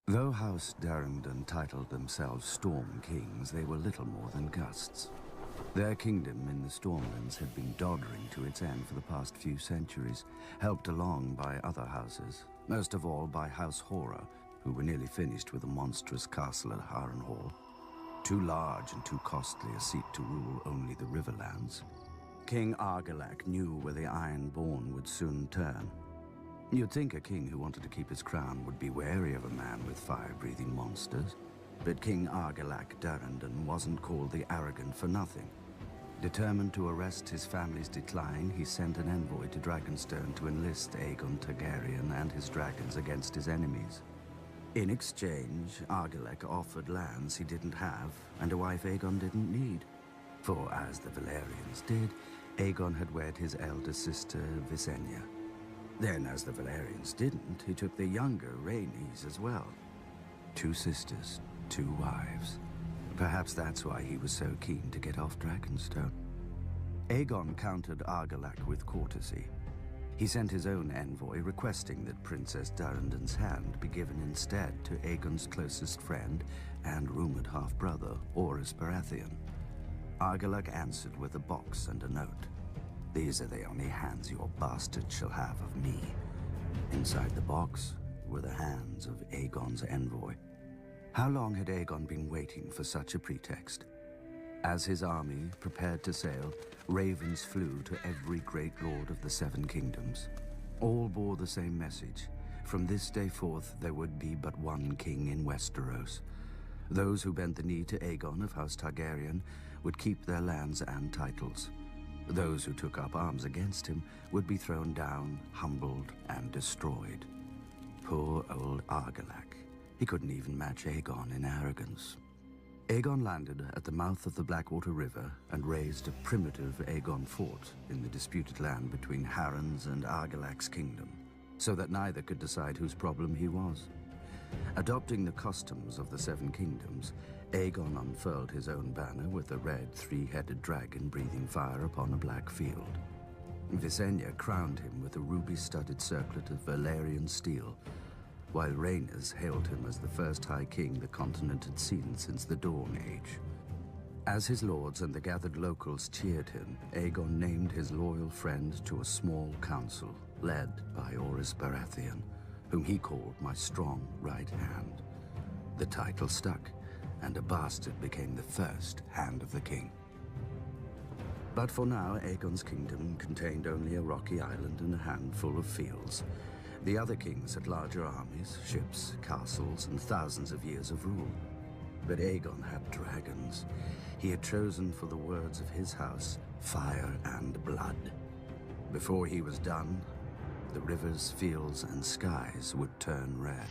Though House Durrandon titled themselves Storm Kings, they were little more than Gusts. Their kingdom in the Stormlands had been doddering to its end for the past few centuries, helped along by other houses, most of all by House Horror, who were nearly finished with a monstrous castle at Harrenhal. Too large and too costly a seat to rule only the Riverlands. King Argilac knew where the Ironborn would soon turn. You'd think a king who wanted to keep his crown would be wary of a man with fire-breathing monsters. But King Argilac Durrandon wasn't called the Arrogant for nothing. Determined to arrest his family's decline, he sent an envoy to Dragonstone to enlist Aegon Targaryen and his dragons against his enemies. In exchange, Argilac offered lands he didn't have and a wife Aegon didn't need. For, as the Valyrians did, Aegon had wed his elder sister, Visenya. Then, as the Valyrians didn't, he took the younger Rhaenys as well. 2 sisters, 2 wives. Perhaps that's why he was so keen to get off Dragonstone. Aegon countered Argilac with courtesy. He sent his own envoy requesting that Princess Durrandon's hand be given instead to Aegon's closest friend and rumored half-brother, Orys Baratheon. Argilac answered with a box and a note. "These are the only hands your bastard shall have of me." Inside the box were the hands of Aegon's envoy. How long had Aegon been waiting for such a pretext? As his army prepared to sail, ravens flew to every great lord of the 7 kingdoms. All bore the same message. From this day forth, there would be but one king in Westeros. Those who bent the knee to Aegon of House Targaryen would keep their lands and titles. Those who took up arms against him would be thrown down, humbled, and destroyed. Poor old Argilac. He couldn't even match Aegon in arrogance. Aegon landed at the mouth of the Blackwater River and raised a primitive Aegon fort in the disputed land between Harren's and Argilac's kingdom, so that neither could decide whose problem he was. Adopting the customs of the 7 kingdoms, Aegon unfurled his own banner with a red 3-headed dragon breathing fire upon a black field. Visenya crowned him with a ruby-studded circlet of Valyrian steel, while Rhaenys hailed him as the first High King the continent had seen since the Dawn Age. As his lords and the gathered locals cheered him, Aegon named his loyal friend to a small council led by Orys Baratheon, whom he called my strong right hand. The title stuck, and a bastard became the first Hand of the King. But for now, Aegon's kingdom contained only a rocky island and a handful of fields. The other kings had larger armies, ships, castles, and thousands of years of rule. But Aegon had dragons. He had chosen for the words of his house, fire and blood. Before he was done, the rivers, fields, and skies would turn red.